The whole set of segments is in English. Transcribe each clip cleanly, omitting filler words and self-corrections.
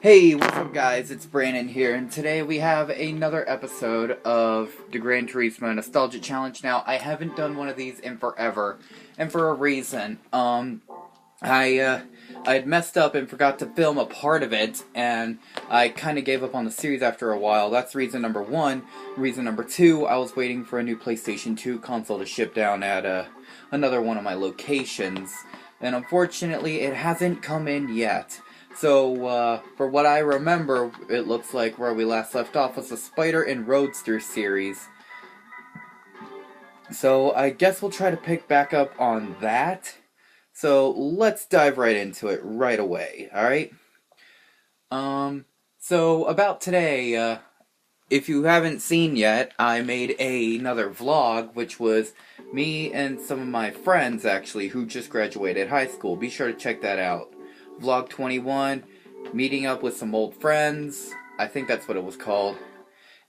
Hey, what's up guys, it's Brandon here, and today we have another episode of the Gran Turismo Nostalgia Challenge. Now, I haven't done one of these in forever, and for a reason. I had messed up and forgot to film a part of it, and I kind of gave up on the series after a while. That's reason number one. Reason number two, I was waiting for a new PlayStation 2 console to ship down at another one of my locations, and unfortunately it hasn't come in yet. So, for what I remember, it looks like where we last left off was the Spider and Roadster series. So, I guess we'll try to pick back up on that. So, let's dive right into it right away, alright? So about today, if you haven't seen yet, I made another vlog, which was me and some of my friends, actually, who just graduated high school. Be sure to check that out. Vlog 21, meeting up with some old friends, I think that's what it was called.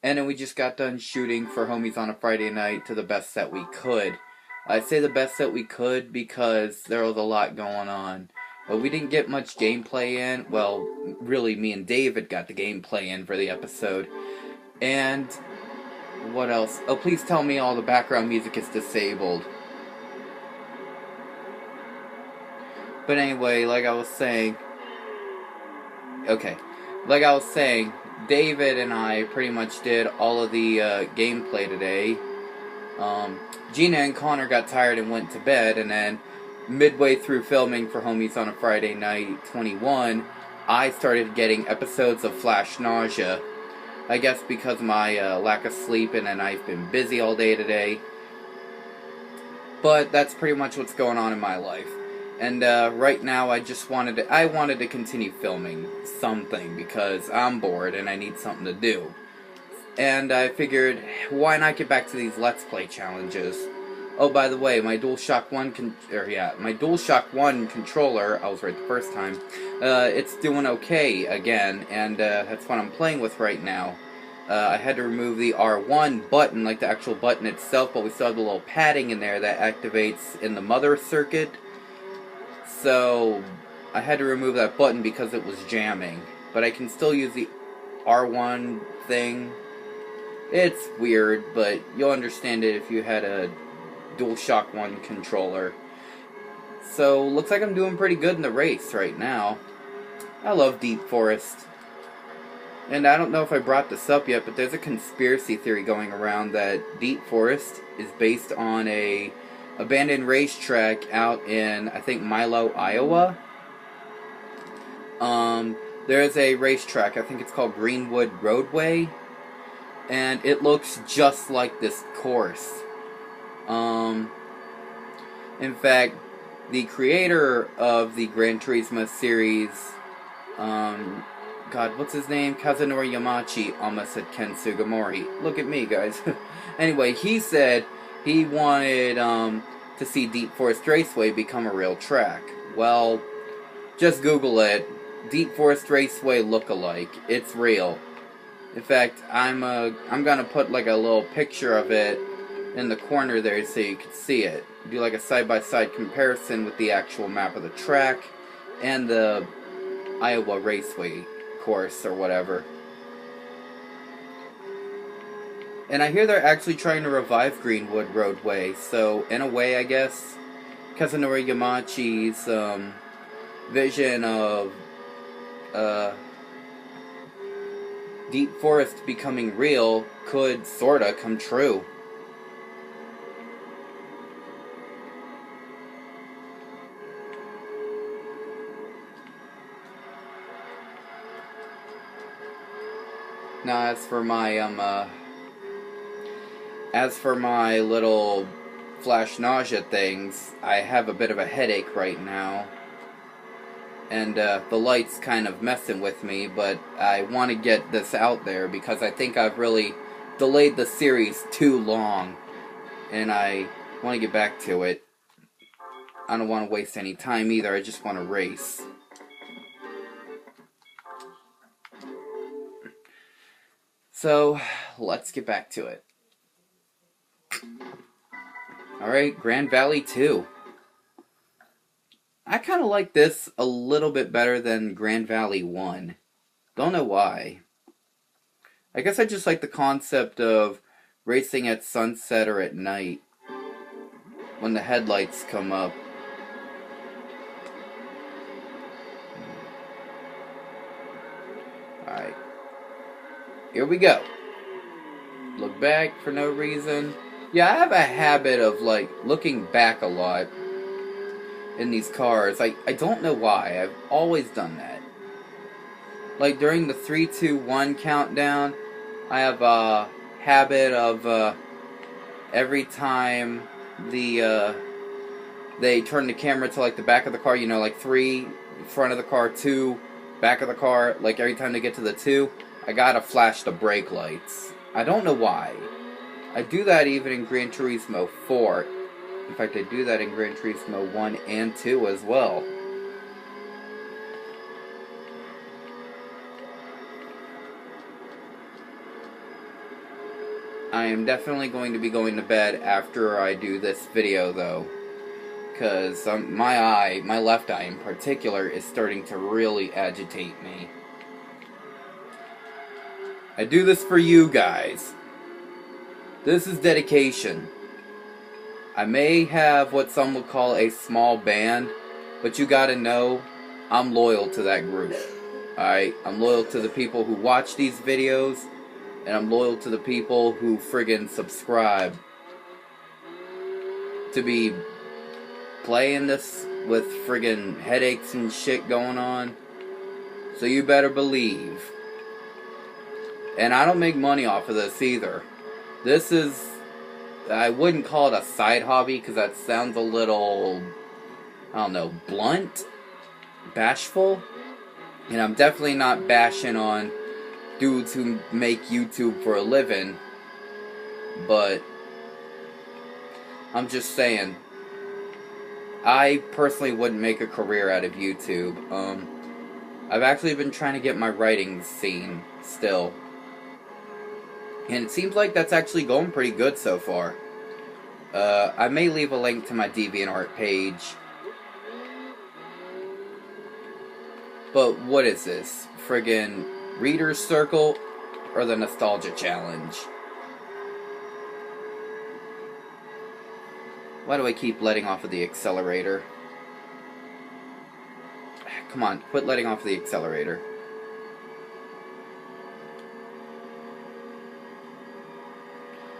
And then we just got done shooting for homies on a Friday night to the best that we could. I say the best that we could because there was a lot going on. But we didn't get much gameplay in. Well, really, me and David got the gameplay in for the episode. And what else? Oh, please tell me all the background music is disabled. But anyway, like I was saying... Okay. Like I was saying, David and I pretty much did all of the gameplay today. Gina and Connor got tired and went to bed, and then midway through filming for Homies on a Friday Night 21, I started getting episodes of flash nausea. I guess because of my lack of sleep, and then I've been busy all day today. But that's pretty much what's going on in my life. And right now I wanted to continue filming something because I'm bored and I need something to do. And I figured, why not get back to these Let's Play challenges? Oh, by the way, my DualShock 1 controller, I was right the first time, it's doing okay again, and that's what I'm playing with right now. I had to remove the R1 button, like the actual button itself, but we still have the little padding in there that activates in the mother circuit. So, I had to remove that button because it was jamming. But I can still use the R1 thing. It's weird, but you'll understand it if you had a DualShock 1 controller. So, looks like I'm doing pretty good in the race right now. I love Deep Forest. And I don't know if I brought this up yet, but there's a conspiracy theory going around that Deep Forest is based on a abandoned racetrack out in, I think, Milo, Iowa. There's a racetrack, I think it's called Greenwood Roadway, and it looks just like this course. In fact, the creator of the Gran Turismo series, God, what's his name? Kazunori Yamachi almost said Ken Sugimori. Look at me, guys. Anyway, he said he wanted to see Deep Forest Raceway become a real track. Well, just Google it. Deep Forest Raceway look-alike. It's real. In fact, I'm gonna put like a little picture of it in the corner there so you can see it. Do like a side-by-side comparison with the actual map of the track and the Iowa Raceway course or whatever. And I hear they're actually trying to revive Greenwood Roadway, so in a way, I guess, Kazunori Yamachi's vision of Deep Forest becoming real could sorta come true. Now, as for my little flash nausea things, I have a bit of a headache right now. And the light's kind of messing with me, but I want to get this out there because I think I've really delayed the series too long. And I want to get back to it. I don't want to waste any time either, I just want to race. So, let's get back to it. Alright, Grand Valley 2. I kind of like this a little bit better than Grand Valley 1. Don't know why. I guess I just like the concept of racing at sunset or at night when the headlights come up. Alright. Here we go. Look back for no reason. Yeah, I have a habit of, like, looking back a lot in these cars. I don't know why. I've always done that. Like, during the 3, 2, 1 countdown, I have a habit of, every time they turn the camera to, like, the back of the car, you know, like 3, front of the car, 2, back of the car, like, every time they get to the 2, I gotta flash the brake lights. I don't know why. I do that even in Gran Turismo 4. In fact, I do that in Gran Turismo 1 and 2 as well. I am definitely going to be going to bed after I do this video, though. Because my left eye in particular, is starting to really agitate me. I do this for you guys. This is dedication. I may have what some would call a small band, but you gotta know, I'm loyal to that group. Alright? I'm loyal to the people who watch these videos, and I'm loyal to the people who friggin' subscribe to be playing this with friggin' headaches and shit going on. So you better believe. And I don't make money off of this either. This is, I wouldn't call it a side hobby because that sounds a little, I don't know, blunt, bashful. And I'm definitely not bashing on dudes who make YouTube for a living. But I'm just saying, I personally wouldn't make a career out of YouTube. I've actually been trying to get my writing scene still. And it seems like that's actually going pretty good so far. I may leave a link to my DeviantArt page. But what is this? Friggin' Reader's Circle or the Nostalgia Challenge? Why do I keep letting off of the accelerator? Come on, quit letting off of the accelerator.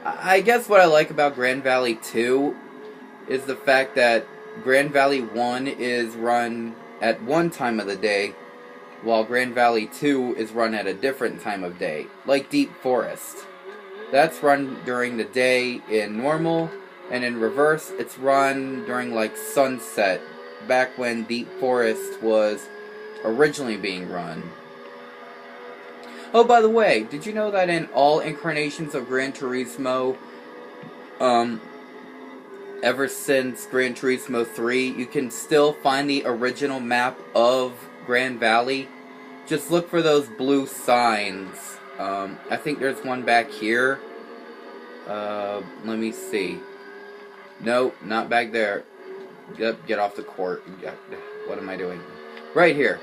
I guess what I like about Grand Valley 2 is the fact that Grand Valley 1 is run at one time of the day, while Grand Valley 2 is run at a different time of day, like Deep Forest. That's run during the day in normal, and in reverse, it's run during like sunset, back when Deep Forest was originally being run. Oh, by the way, did you know that in all incarnations of Gran Turismo, ever since Gran Turismo 3, you can still find the original map of Grand Valley? Just look for those blue signs. I think there's one back here. Let me see. No, not back there. Get off the court. What am I doing? Right here.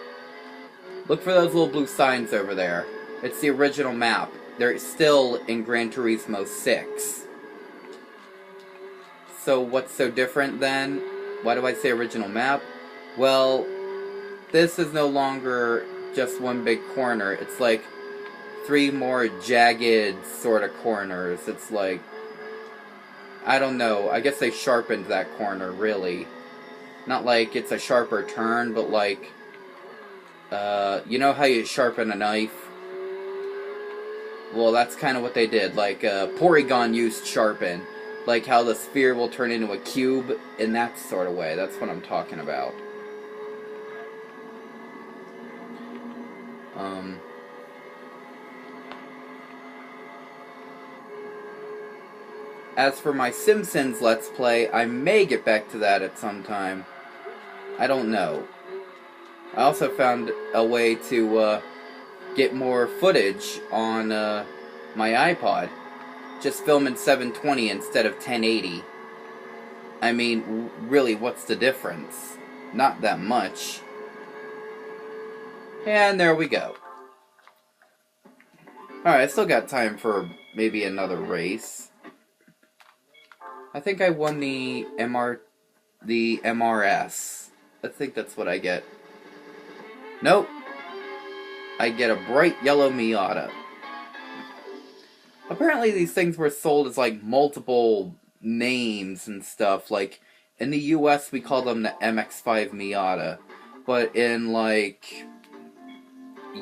Look for those little blue signs over there. It's the original map. They're still in Gran Turismo 6. So what's so different then? Why do I say original map? Well, this is no longer just one big corner. It's like 3 more jagged sort of corners. It's like, I don't know. I guess they sharpened that corner, really. Not like it's a sharper turn, but like, you know how you sharpen a knife? Well, that's kind of what they did. Like, Porygon used sharpen. Like how the sphere will turn into a cube in that sort of way. That's what I'm talking about. As for my Simpsons Let's Play, I may get back to that at some time. I don't know. I also found a way to get more footage on my iPod. Just film in 720 instead of 1080. I mean, really, what's the difference? Not that much. And there we go. Alright, I still got time for maybe another race. I think I won the MRS. I think that's what I get. Nope. I get a bright yellow Miata. Apparently these things were sold as like multiple names and stuff. Like in the US we call them the MX-5 Miata. But in like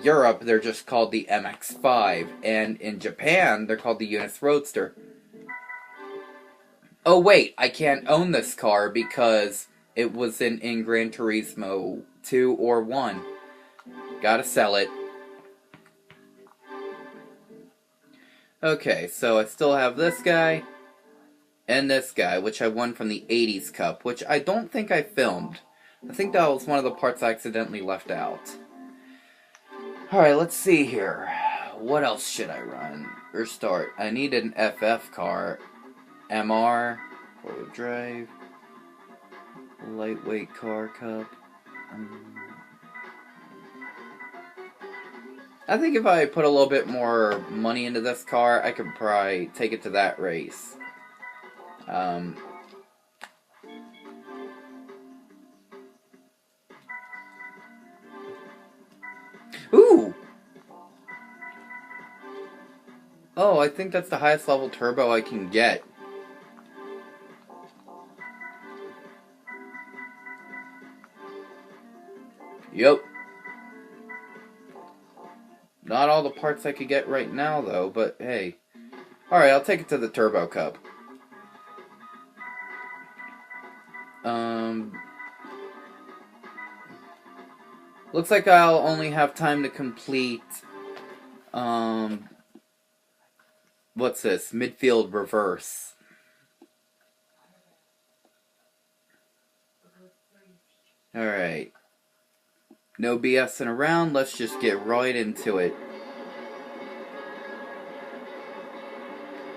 Europe they're just called the MX-5. And in Japan they're called the Unus Roadster. Oh wait, I can't own this car because it was in Gran Turismo 2 or 1. Gotta sell it. Okay, so I still have this guy and this guy, which I won from the 80s Cup, which I don't think I filmed. I think that was one of the parts I accidentally left out. Alright, let's see here. What else should I run? Or start? I need an FF car. MR, 4-wheel drive, lightweight car cup. I think if I put a little bit more money into this car, I could probably take it to that race. Ooh! Oh, I think that's the highest level turbo I can get. Yep. Not all the parts I could get right now, though, but hey. Alright, I'll take it to the Turbo Cup. Looks like I'll only have time to complete, what's this? Midfield reverse. Alright. No BSing around, let's just get right into it.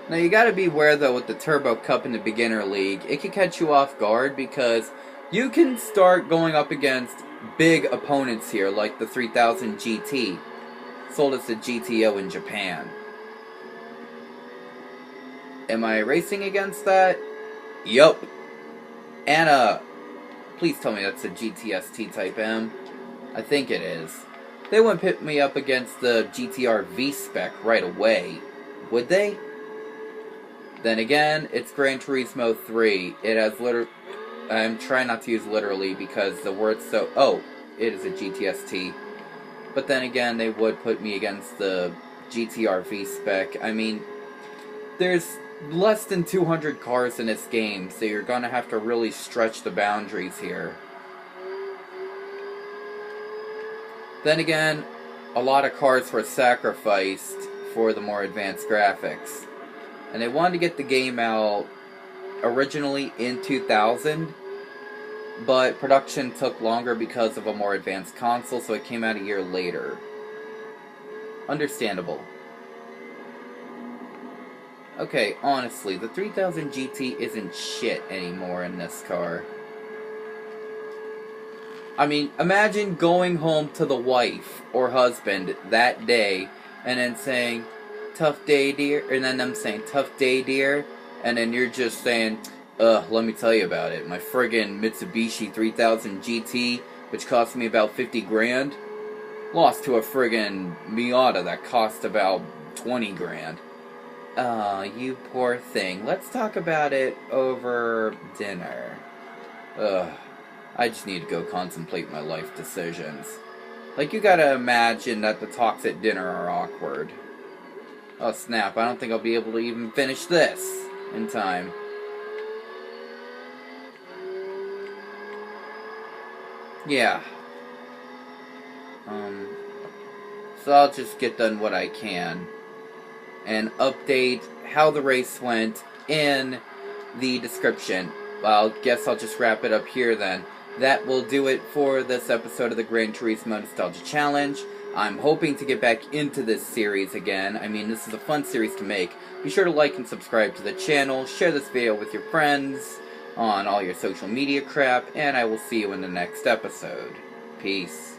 Now you gotta be aware though with the Turbo Cup in the Beginner League, it can catch you off guard because you can start going up against big opponents here, like the 3000 GT, sold as the GTO in Japan. Am I racing against that? Yup. Anna, please tell me that's a GTST Type M. I think it is. They wouldn't pit me up against the GTR V-Spec right away, would they? Then again, it's Gran Turismo 3. It has I'm trying not to use literally because the word's so... Oh, it is a GTST. But then again, they would put me against the GTR V-Spec. I mean, there's less than 200 cars in this game, so you're gonna have to really stretch the boundaries here. Then again, a lot of cars were sacrificed for the more advanced graphics. And they wanted to get the game out originally in 2000, but production took longer because of a more advanced console, so it came out a year later. Understandable. Okay, honestly, the 3000 GT isn't shit anymore in this car. I mean, imagine going home to the wife or husband that day and then saying, "Tough day, dear," and then them saying, "Tough day, dear," and then you're just saying, let me tell you about it. My friggin' Mitsubishi 3000 GT, which cost me about 50 grand, lost to a friggin' Miata that cost about 20 grand. You poor thing. Let's talk about it over dinner. I just need to go contemplate my life decisions. Like, you gotta imagine that the talks at dinner are awkward. Oh snap, I don't think I'll be able to even finish this in time. Yeah. So I'll just get done what I can and update how the race went in the description. Well, I guess I'll just wrap it up here then. That will do it for this episode of the Gran Turismo Nostalgia Challenge. I'm hoping to get back into this series again. I mean, this is a fun series to make. Be sure to like and subscribe to the channel, share this video with your friends on all your social media crap, and I will see you in the next episode. Peace.